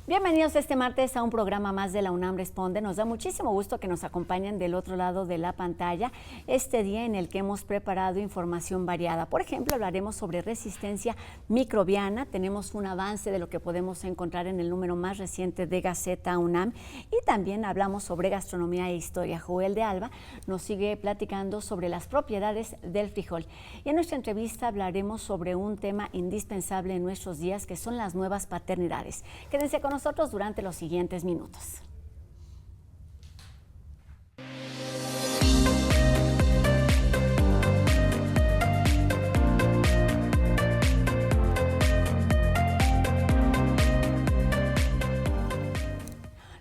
Bienvenidos este martes a un programa más de la UNAM Responde. Nos da muchísimo gusto que nos acompañen del otro lado de la pantalla este día en el que hemos preparado información variada. Por ejemplo, hablaremos sobre resistencia microbiana. Tenemos un avance de lo que podemos encontrar en el número más reciente de Gaceta UNAM y también hablamos sobre gastronomía e historia. Joel de Alba nos sigue platicando sobre las propiedades del frijol. Y en nuestra entrevista hablaremos sobre un tema indispensable en nuestros días, que son las nuevas paternidades. Quédense con nosotros durante los siguientes minutos.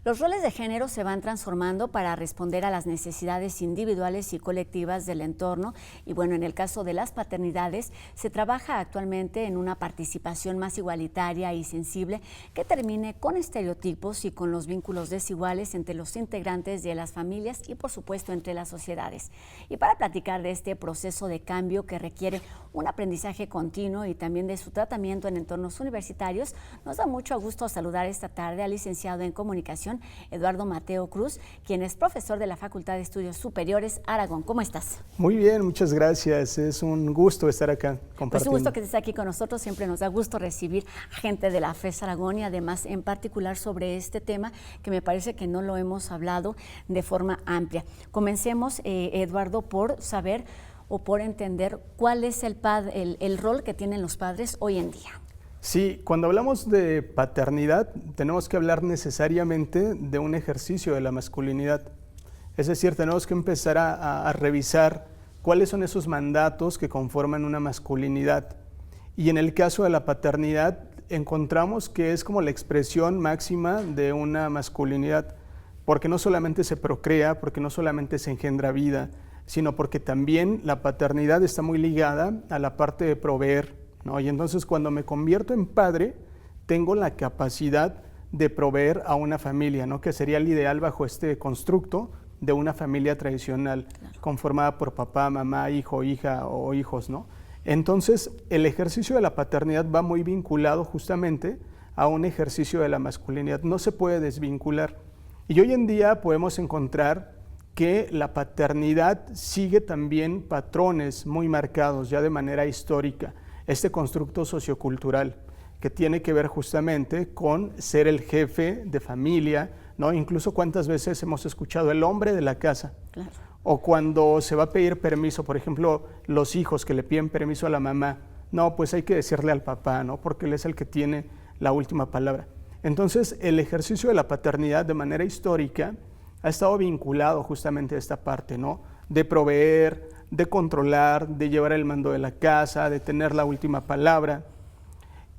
Los roles de género se van transformando para responder a las necesidades individuales y colectivas del entorno y bueno, en el caso de las paternidades se trabaja actualmente en una participación más igualitaria y sensible que termine con estereotipos y con los vínculos desiguales entre los integrantes de las familias y por supuesto entre las sociedades. Y para platicar de este proceso de cambio que requiere un aprendizaje continuo y también de su tratamiento en entornos universitarios, nos da mucho gusto saludar esta tarde al licenciado en Comunicación Eduardo Mateo Cruz, quien es profesor de la Facultad de Estudios Superiores Aragón. ¿Cómo estás? Muy bien, muchas gracias. Es un gusto estar acá compartiendo. Pues un gusto que estés aquí con nosotros. Siempre nos da gusto recibir gente de la FES Aragón y además en particular sobre este tema que me parece que no lo hemos hablado de forma amplia. Comencemos, Eduardo, por saber o por entender cuál es el rol que tienen los padres hoy en día. Sí, cuando hablamos de paternidad, tenemos que hablar necesariamente de un ejercicio de la masculinidad. Es decir, tenemos que empezar a revisar cuáles son esos mandatos que conforman una masculinidad. Y en el caso de la paternidad, encontramos que es como la expresión máxima de una masculinidad, porque no solamente se procrea, porque no solamente se engendra vida, sino porque también la paternidad está muy ligada a la parte de proveer, ¿no? Y entonces cuando me convierto en padre, tengo la capacidad de proveer a una familia, ¿no? Que sería el ideal bajo este constructo de una familia tradicional, claro, conformada por papá, mamá, hijo, hija o hijos, ¿no? Entonces el ejercicio de la paternidad va muy vinculado justamente a un ejercicio de la masculinidad, no se puede desvincular. Y hoy en día podemos encontrar que la paternidad sigue también patrones muy marcados ya de manera histórica. Este constructo sociocultural que tiene que ver justamente con ser el jefe de familia, ¿no? Incluso cuántas veces hemos escuchado el hombre de la casa. Claro. O cuando se va a pedir permiso, por ejemplo, los hijos que le piden permiso a la mamá, no, pues hay que decirle al papá, ¿no? Porque él es el que tiene la última palabra. Entonces, el ejercicio de la paternidad de manera histórica ha estado vinculado justamente a esta parte, ¿no? De proveer, de controlar, de llevar el mando de la casa, de tener la última palabra.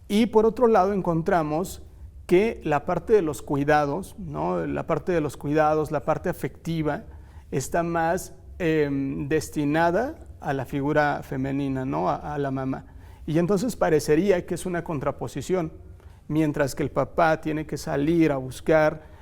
Y por otro lado encontramos que la parte de los cuidados, ¿no? La parte de los cuidados, la parte afectiva, está más destinada a la figura femenina, ¿no? A la mamá. Y entonces parecería que es una contraposición, mientras que el papá tiene que salir a buscar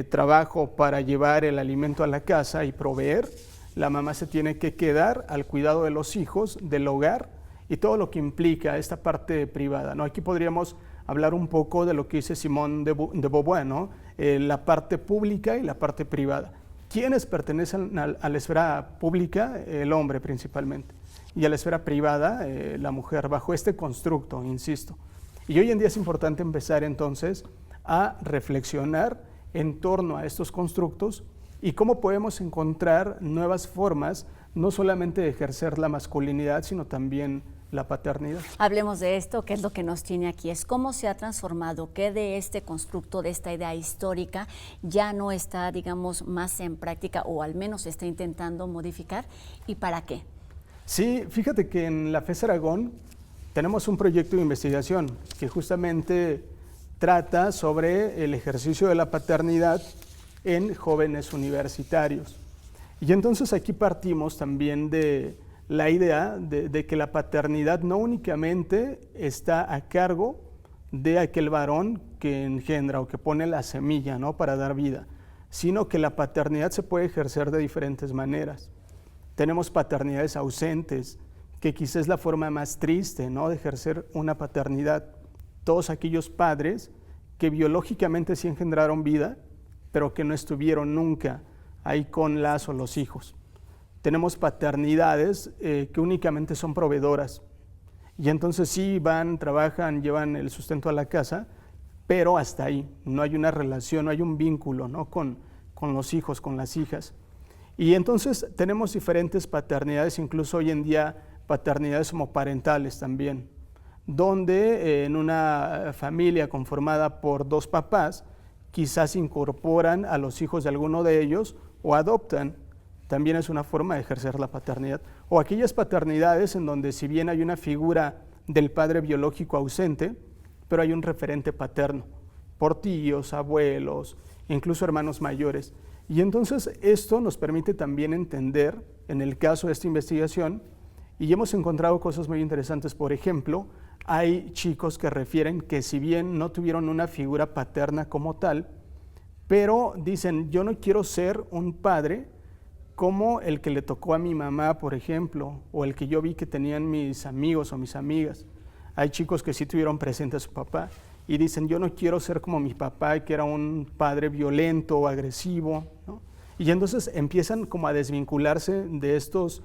trabajo para llevar el alimento a la casa y proveer, la mamá se tiene que quedar al cuidado de los hijos, del hogar y todo lo que implica esta parte privada, ¿no? Aquí podríamos hablar un poco de lo que dice Simone de Beauvoir, ¿no? La parte pública y la parte privada. ¿Quiénes pertenecen a la esfera pública? El hombre principalmente. Y a la esfera privada, la mujer, bajo este constructo, insisto. Y hoy en día es importante empezar entonces a reflexionar en torno a estos constructos y cómo podemos encontrar nuevas formas, no solamente de ejercer la masculinidad, sino también la paternidad. Hablemos de esto, que es lo que nos tiene aquí, es cómo se ha transformado, qué de este constructo, de esta idea histórica, ya no está, digamos, más en práctica o al menos se está intentando modificar, ¿y para qué? Sí, fíjate que en la FES Aragón tenemos un proyecto de investigación que justamente trata sobre el ejercicio de la paternidad en jóvenes universitarios. Y entonces aquí partimos también de la idea de que la paternidad no únicamente está a cargo de aquel varón que engendra o que pone la semilla, ¿no? Para dar vida, sino que la paternidad se puede ejercer de diferentes maneras. Tenemos paternidades ausentes, que quizás es la forma más triste, ¿no? De ejercer una paternidad. Todos aquellos padres que biológicamente sí engendraron vida, pero que no estuvieron nunca ahí con las o los hijos. Tenemos paternidades que únicamente son proveedoras, y entonces sí van, trabajan, llevan el sustento a la casa, pero hasta ahí, no hay una relación, no hay un vínculo, ¿no? con los hijos, con las hijas. Y entonces tenemos diferentes paternidades, incluso hoy en día paternidades homoparentales también, donde en una familia conformada por dos papás, quizás incorporan a los hijos de alguno de ellos o adoptan. También es una forma de ejercer la paternidad. O aquellas paternidades en donde si bien hay una figura del padre biológico ausente, pero hay un referente paterno, por tíos, abuelos, incluso hermanos mayores. Y entonces esto nos permite también entender, en el caso de esta investigación, y hemos encontrado cosas muy interesantes. Por ejemplo, hay chicos que refieren que si bien no tuvieron una figura paterna como tal, pero dicen, yo no quiero ser un padre como el que le tocó a mi mamá, por ejemplo, o el que yo vi que tenían mis amigos o mis amigas. Hay chicos que sí tuvieron presente a su papá y dicen, yo no quiero ser como mi papá, que era un padre violento o agresivo, ¿no? Y entonces empiezan como a desvincularse de estos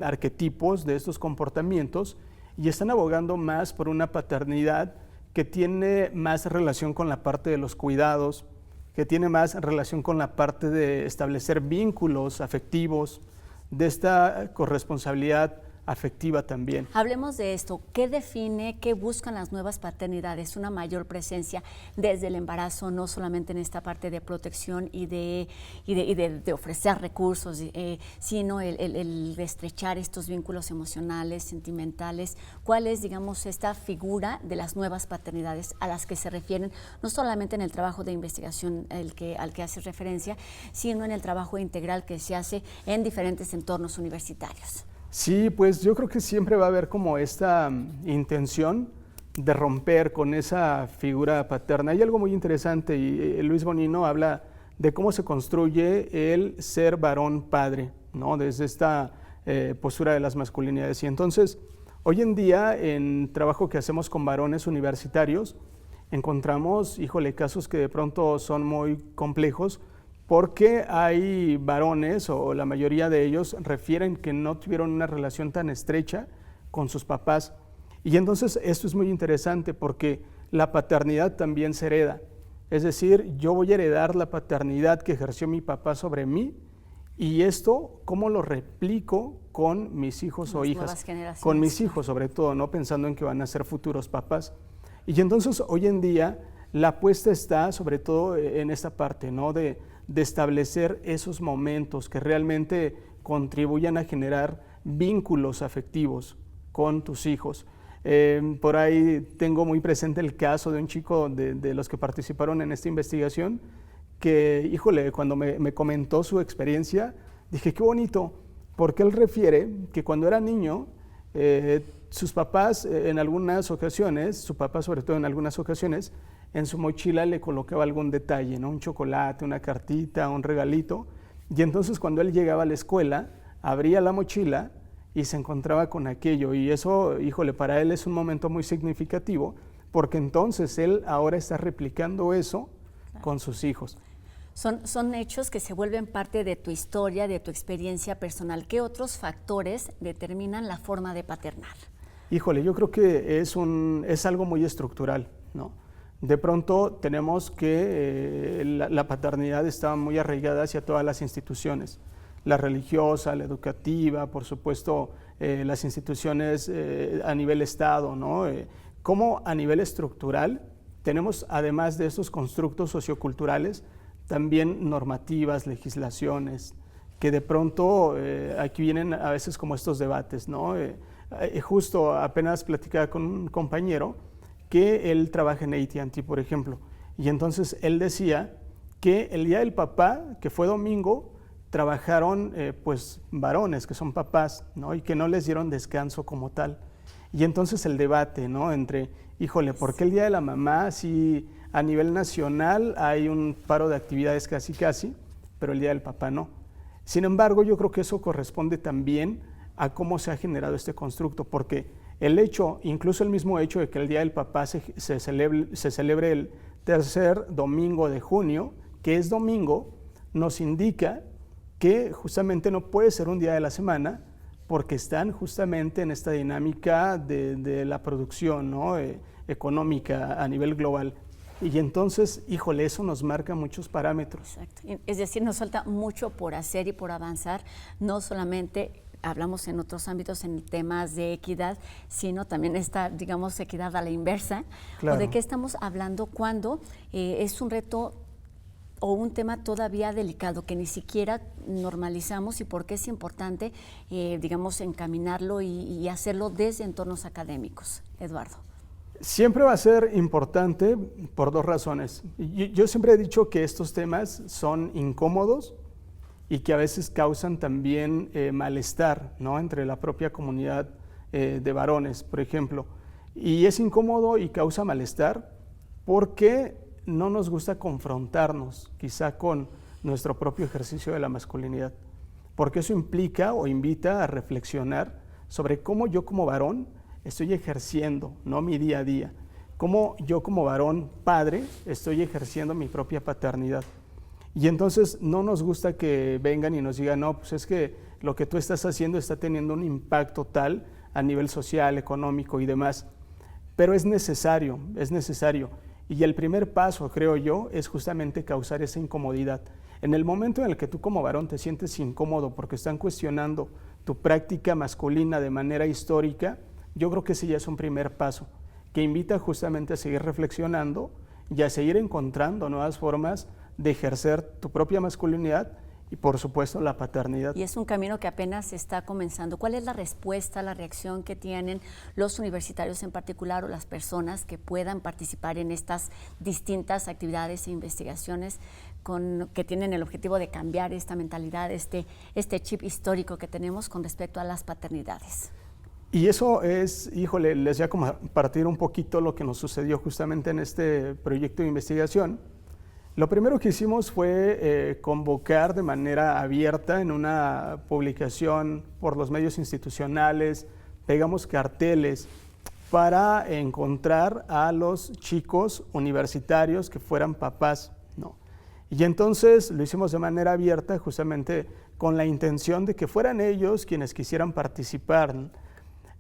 arquetipos, de estos comportamientos, y están abogando más por una paternidad que tiene más relación con la parte de los cuidados, que tiene más relación con la parte de establecer vínculos afectivos, de esta corresponsabilidad afectiva también. Hablemos de esto. ¿Qué define, qué buscan las nuevas paternidades? Una mayor presencia desde el embarazo, no solamente en esta parte de protección y de ofrecer recursos, sino el estrechar estos vínculos emocionales, sentimentales. ¿Cuál es, digamos, esta figura de las nuevas paternidades a las que se refieren, no solamente en el trabajo de investigación al que hace referencia, sino en el trabajo integral que se hace en diferentes entornos universitarios? Sí, pues yo creo que siempre va a haber como esta intención de romper con esa figura paterna. Hay algo muy interesante y Luis Bonino habla de cómo se construye el ser varón padre, ¿no? Desde esta postura de las masculinidades. Y entonces, hoy en día, en trabajo que hacemos con varones universitarios, encontramos, híjole, casos que de pronto son muy complejos, porque hay varones, o la mayoría de ellos, refieren que no tuvieron una relación tan estrecha con sus papás. Y entonces esto es muy interesante porque la paternidad también se hereda. Es decir, yo voy a heredar la paternidad que ejerció mi papá sobre mí, y esto, ¿cómo lo replico con mis hijos o hijas? Con mis hijos, sobre todo, no pensando en que van a ser futuros papás. Y entonces hoy en día la apuesta está sobre todo en esta parte, ¿no? de establecer esos momentos que realmente contribuyan a generar vínculos afectivos con tus hijos. Por ahí tengo muy presente el caso de un chico de los que participaron en esta investigación que, híjole, cuando me comentó su experiencia, dije, qué bonito, porque él refiere que cuando era niño, sus papás en algunas ocasiones, su papá sobre todo en algunas ocasiones, en su mochila le colocaba algún detalle, ¿no? Un chocolate, una cartita, un regalito. Y entonces cuando él llegaba a la escuela, abría la mochila y se encontraba con aquello. Y eso, híjole, para él es un momento muy significativo, porque entonces él ahora está replicando eso con sus hijos. Son hechos que se vuelven parte de tu historia, de tu experiencia personal. ¿Qué otros factores determinan la forma de paternar? Híjole, yo creo que es algo muy estructural, ¿no? De pronto tenemos que la paternidad está muy arraigada hacia todas las instituciones, la religiosa, la educativa, por supuesto las instituciones a nivel Estado, ¿no? Como a nivel estructural tenemos, además de estos constructos socioculturales, también normativas, legislaciones, que de pronto aquí vienen a veces como estos debates, ¿no? Justo apenas platicaba con un compañero que él trabaja en AT&T, por ejemplo, y entonces él decía que el día del papá, que fue domingo, trabajaron pues varones que son papás, ¿no? Y que no les dieron descanso como tal. Y entonces el debate, ¿no? Entre, híjole, ¿por qué el día de la mamá si a nivel nacional hay un paro de actividades casi, pero el día del papá no? Sin embargo, yo creo que eso corresponde también a cómo se ha generado este constructo, porque el hecho, incluso el mismo hecho de que el Día del Papá se celebre el tercer domingo de junio, que es domingo, nos indica que justamente no puede ser un día de la semana porque están justamente en esta dinámica de la producción, ¿no? Económica a nivel global. Y entonces, híjole, eso nos marca muchos parámetros. Exacto. Es decir, nos falta mucho por hacer y por avanzar, no solamente hablamos en otros ámbitos en temas de equidad, sino también esta, digamos, equidad a la inversa. Claro. ¿O de qué estamos hablando cuando es un reto o un tema todavía delicado que ni siquiera normalizamos y por qué es importante, digamos, encaminarlo y hacerlo desde entornos académicos? Eduardo. Siempre va a ser importante por dos razones. Yo siempre he dicho que estos temas son incómodos y que a veces causan también malestar, ¿no? Entre la propia comunidad de varones, por ejemplo. Y es incómodo y causa malestar porque no nos gusta confrontarnos quizá con nuestro propio ejercicio de la masculinidad, porque eso implica o invita a reflexionar sobre cómo yo como varón estoy ejerciendo, ¿no? Mi día a día, cómo yo como varón padre estoy ejerciendo mi propia paternidad. Y entonces no nos gusta que vengan y nos digan, no, pues es que lo que tú estás haciendo está teniendo un impacto tal a nivel social, económico y demás, pero es necesario, es necesario. Y el primer paso, creo yo, es justamente causar esa incomodidad. En el momento en el que tú como varón te sientes incómodo porque están cuestionando tu práctica masculina de manera histórica, yo creo que ese ya es un primer paso, que invita justamente a seguir reflexionando y a seguir encontrando nuevas formas de ejercer tu propia masculinidad y por supuesto la paternidad. Y es un camino que apenas está comenzando. ¿Cuál es la respuesta, la reacción que tienen los universitarios en particular o las personas que puedan participar en estas distintas actividades e investigaciones que tienen el objetivo de cambiar esta mentalidad, este chip histórico que tenemos con respecto a las paternidades? Y eso es, híjole, les voy a compartir un poquito lo que nos sucedió justamente en este proyecto de investigación. Lo primero que hicimos fue convocar de manera abierta en una publicación por los medios institucionales, pegamos carteles para encontrar a los chicos universitarios que fueran papás, ¿no? Y entonces lo hicimos de manera abierta justamente con la intención de que fueran ellos quienes quisieran participar.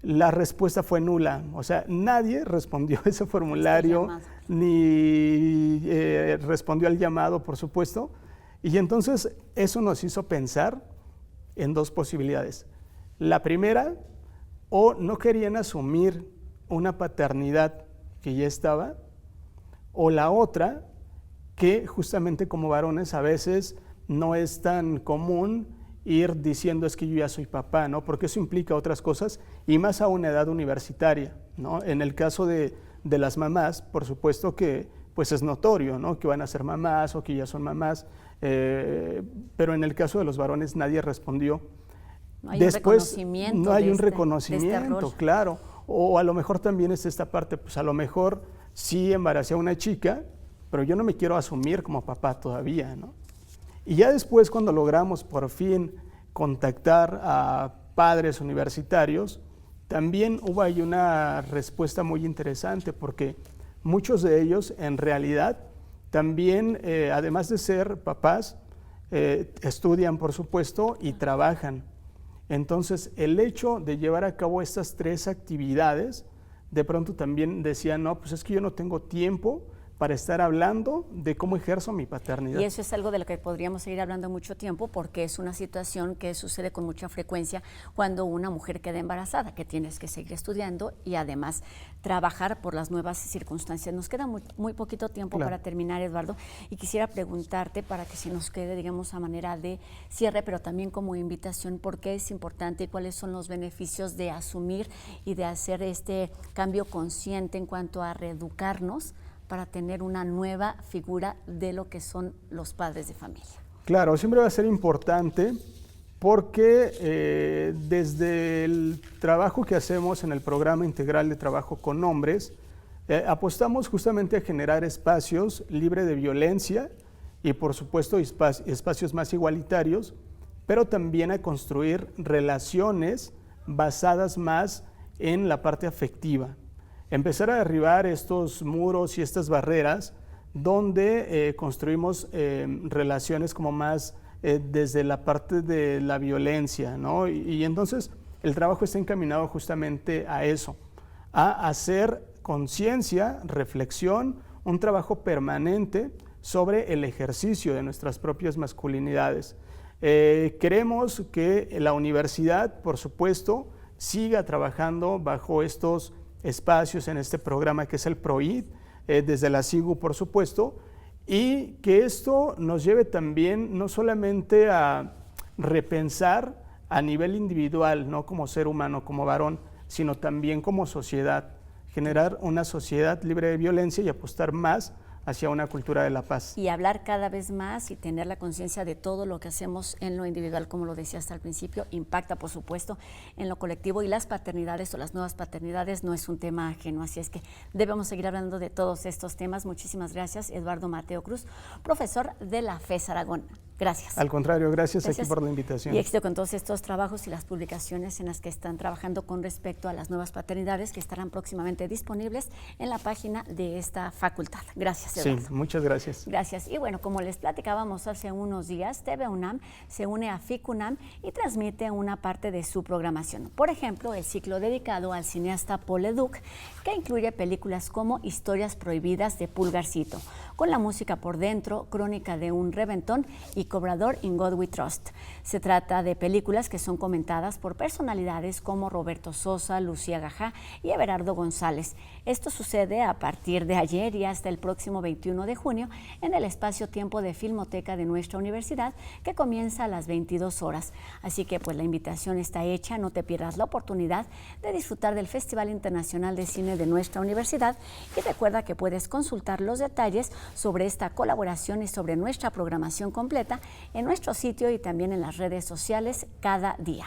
La respuesta fue nula, o sea, nadie respondió a ese formulario, ni respondió al llamado, por supuesto, y entonces eso nos hizo pensar en dos posibilidades. La primera, o no querían asumir una paternidad que ya estaba, o la otra, que justamente como varones a veces no es tan común ir diciendo es que yo ya soy papá, ¿no? Porque eso implica otras cosas y más a una edad universitaria, ¿no? En el caso de las mamás, por supuesto que pues es notorio, ¿no? Que van a ser mamás o que ya son mamás, pero en el caso de los varones nadie respondió. No hay un reconocimiento. No hay un reconocimiento, claro. O a lo mejor también es esta parte, pues a lo mejor sí embaracé a una chica, pero yo no me quiero asumir como papá todavía, ¿no? Y ya después, cuando logramos por fin contactar a padres universitarios, también hubo ahí una respuesta muy interesante, porque muchos de ellos en realidad también, además de ser papás, estudian, por supuesto, y trabajan. Entonces, el hecho de llevar a cabo estas tres actividades, de pronto también decían, no, pues es que yo no tengo tiempo para estar hablando de cómo ejerzo mi paternidad. Y eso es algo de lo que podríamos seguir hablando mucho tiempo, porque es una situación que sucede con mucha frecuencia cuando una mujer queda embarazada, que tienes que seguir estudiando y además trabajar por las nuevas circunstancias. Nos queda muy poquito tiempo para terminar, Eduardo, y quisiera preguntarte, para que se nos quede, digamos, a manera de cierre, pero también como invitación, ¿por qué es importante y cuáles son los beneficios de asumir y de hacer este cambio consciente en cuanto a reeducarnos para tener una nueva figura de lo que son los padres de familia? Claro, siempre va a ser importante porque desde el trabajo que hacemos en el programa integral de trabajo con hombres, apostamos justamente a generar espacios libres de violencia y por supuesto espacios más igualitarios, pero también a construir relaciones basadas más en la parte afectiva. Empezar a derribar estos muros y estas barreras donde construimos relaciones como más desde la parte de la violencia, ¿no? Y entonces el trabajo está encaminado justamente a eso, a hacer conciencia, reflexión, un trabajo permanente sobre el ejercicio de nuestras propias masculinidades. Queremos que la universidad, por supuesto, siga trabajando bajo estos espacios en este programa que es el PROID, desde la SIGU, por supuesto, y que esto nos lleve también no solamente a repensar a nivel individual, no como ser humano, como varón, sino también como sociedad, generar una sociedad libre de violencia y apostar más hacia una cultura de la paz. Y hablar cada vez más y tener la conciencia de todo lo que hacemos en lo individual, como lo decía hasta el principio, impacta, por supuesto, en lo colectivo, y las paternidades o las nuevas paternidades no es un tema ajeno, así es que debemos seguir hablando de todos estos temas. Muchísimas gracias, Eduardo Mateo Cruz, profesor de la FES Aragón. Gracias. Al contrario, gracias aquí por la invitación. Y éxito con todos estos trabajos y las publicaciones en las que están trabajando con respecto a las nuevas paternidades, que estarán próximamente disponibles en la página de esta facultad. Gracias, Eduardo. Sí, muchas gracias. Gracias. Y bueno, como les platicábamos hace unos días, TV UNAM se une a FICUNAM y transmite una parte de su programación. Por ejemplo, el ciclo dedicado al cineasta Paul Leduc, que incluye películas como Historias prohibidas de Pulgarcito, con la música por dentro, Crónica de un reventón y Cobrador, In God We Trust. Se trata de películas que son comentadas por personalidades como Roberto Sosa, Lucía Gajá y Everardo González. Esto sucede a partir de ayer y hasta el próximo 21 de junio en el espacio-tiempo de Filmoteca de nuestra universidad, que comienza a las 22 horas. Así que pues la invitación está hecha, no te pierdas la oportunidad de disfrutar del Festival Internacional de Cine de nuestra universidad, y recuerda que puedes consultar los detalles sobre esta colaboración y sobre nuestra programación completa en nuestro sitio y también en las redes sociales cada día.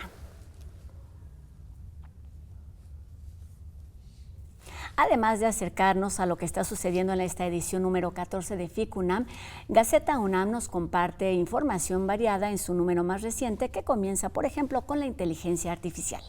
Además de acercarnos a lo que está sucediendo en esta edición número 14 de FICUNAM, Gaceta UNAM nos comparte información variada en su número más reciente, que comienza, por ejemplo, con la inteligencia artificial.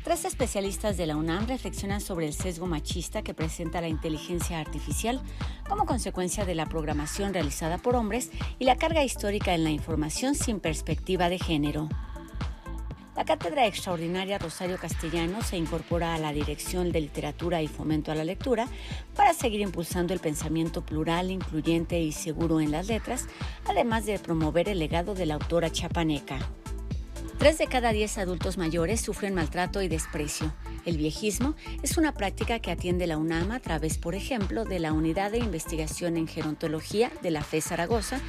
Tres especialistas de la UNAM reflexionan sobre el sesgo machista que presenta la inteligencia artificial como consecuencia de la programación realizada por hombres y la carga histórica en la información sin perspectiva de género. La Cátedra Extraordinaria Rosario Castellano se incorpora a la Dirección de Literatura y Fomento a la Lectura para seguir impulsando el pensamiento plural, incluyente y seguro en las letras, además de promover el legado de la autora chiapaneca. 3 de cada 10 adultos mayores sufren maltrato y desprecio. El viejismo es una práctica que atiende la UNAM a través, por ejemplo, de la Unidad de Investigación en Gerontología de la FES Zaragoza,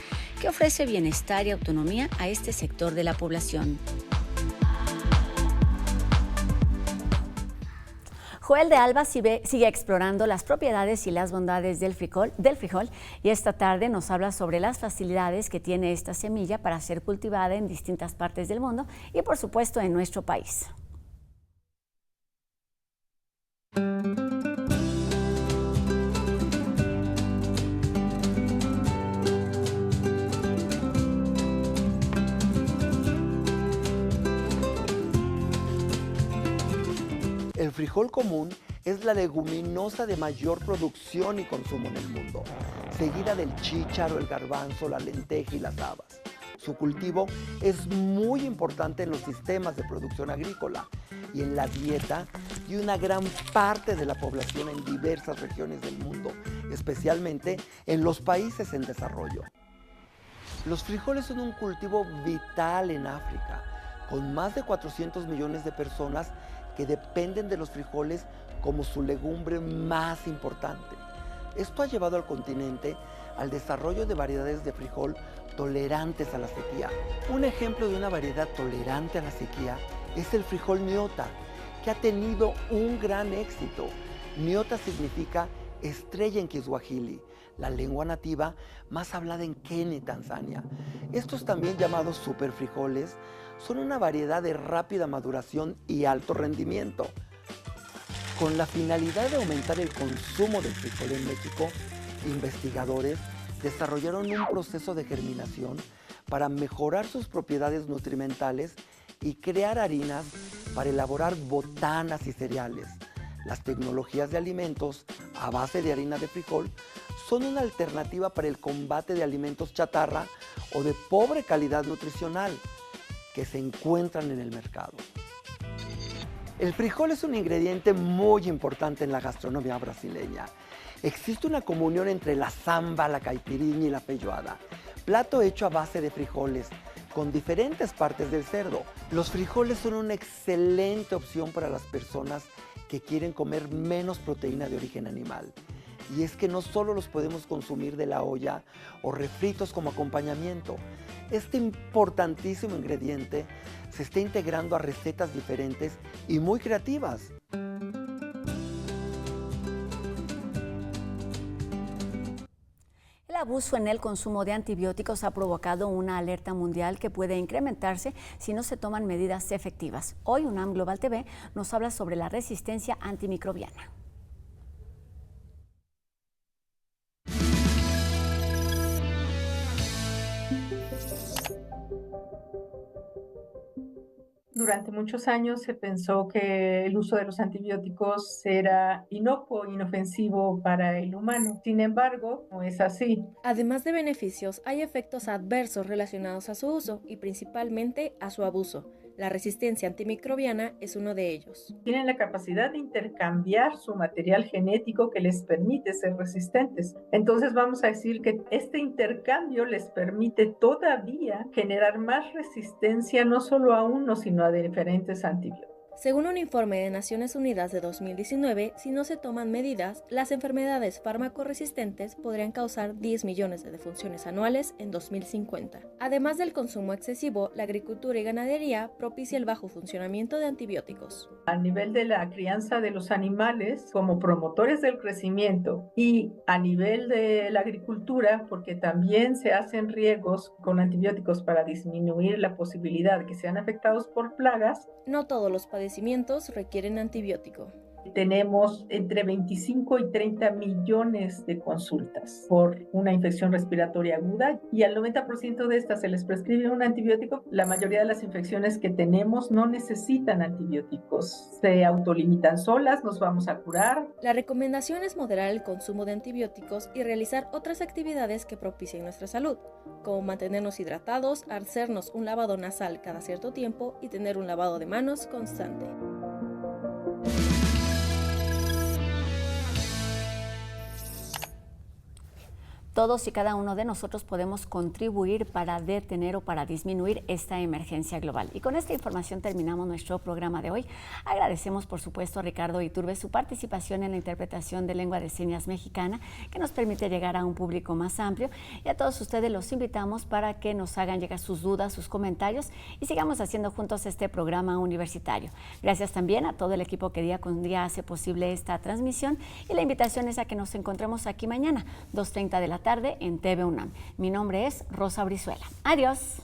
que ofrece bienestar y autonomía a este sector de la población. Joel de Alba sigue explorando las propiedades y las bondades del frijol, y esta tarde nos habla sobre las facilidades que tiene esta semilla para ser cultivada en distintas partes del mundo y, por supuesto, en nuestro país. El frijol común es la leguminosa de mayor producción y consumo en el mundo, seguida del chícharo, el garbanzo, la lenteja y las habas. Su cultivo es muy importante en los sistemas de producción agrícola y en la dieta de una gran parte de la población en diversas regiones del mundo, especialmente en los países en desarrollo. Los frijoles son un cultivo vital en África, con más de 400 millones de personas que dependen de los frijoles como su legumbre más importante. Esto ha llevado al continente al desarrollo de variedades de frijol tolerantes a la sequía. Un ejemplo de una variedad tolerante a la sequía es el frijol Nyota, que ha tenido un gran éxito. Nyota significa estrella en Kiswahili, la lengua nativa más hablada en Kenia y Tanzania. Estos también llamados superfrijoles son una variedad de rápida maduración y alto rendimiento. Con la finalidad de aumentar el consumo del frijol en México, investigadores desarrollaron un proceso de germinación para mejorar sus propiedades nutrimentales y crear harinas para elaborar botanas y cereales. Las tecnologías de alimentos a base de harina de frijol son una alternativa para el combate de alimentos chatarra o de pobre calidad nutricional que se encuentran en el mercado. El frijol es un ingrediente muy importante en la gastronomía brasileña. Existe una comunión entre la samba, la caipirinha y la feijoada, plato hecho a base de frijoles con diferentes partes del cerdo. Los frijoles son una excelente opción para las personas que quieren comer menos proteína de origen animal. Y es que no solo los podemos consumir de la olla o refritos como acompañamiento. Este importantísimo ingrediente se está integrando a recetas diferentes y muy creativas. El abuso en el consumo de antibióticos ha provocado una alerta mundial que puede incrementarse si no se toman medidas efectivas. Hoy UNAM Global TV nos habla sobre la resistencia antimicrobiana. Durante muchos años se pensó que el uso de los antibióticos era inocuo, inofensivo para el humano. Sin embargo, no es así. Además de beneficios, hay efectos adversos relacionados a su uso y principalmente a su abuso. La resistencia antimicrobiana es uno de ellos. Tienen la capacidad de intercambiar su material genético que les permite ser resistentes. Entonces vamos a decir que este intercambio les permite todavía generar más resistencia no solo a uno, sino a diferentes antibióticos. Según un informe de Naciones Unidas de 2019, si no se toman medidas, las enfermedades fármaco-resistentes podrían causar 10 millones de defunciones anuales en 2050. Además del consumo excesivo, la agricultura y ganadería propicia el bajo funcionamiento de antibióticos. A nivel de la crianza de los animales, como promotores del crecimiento, y a nivel de la agricultura, porque también se hacen riegos con antibióticos para disminuir la posibilidad de que sean afectados por plagas. No todos los padecimientos requieren antibiótico. Tenemos entre 25 y 30 millones de consultas por una infección respiratoria aguda y al 90% de estas se les prescribe un antibiótico. La mayoría de las infecciones que tenemos no necesitan antibióticos, se autolimitan solas, nos vamos a curar. La recomendación es moderar el consumo de antibióticos y realizar otras actividades que propicien nuestra salud, como mantenernos hidratados, hacernos un lavado nasal cada cierto tiempo y tener un lavado de manos constante. Todos y cada uno de nosotros podemos contribuir para detener o para disminuir esta emergencia global. Y con esta información terminamos nuestro programa de hoy. Agradecemos, por supuesto, a Ricardo Iturbe su participación en la interpretación de lengua de señas mexicana, que nos permite llegar a un público más amplio. Y a todos ustedes los invitamos para que nos hagan llegar sus dudas, sus comentarios y sigamos haciendo juntos este programa universitario. Gracias también a todo el equipo que día con día hace posible esta transmisión y la invitación es a que nos encontremos aquí mañana, 2:30 de la tarde en TV UNAM. Mi nombre es Rosa Brizuela. Adiós.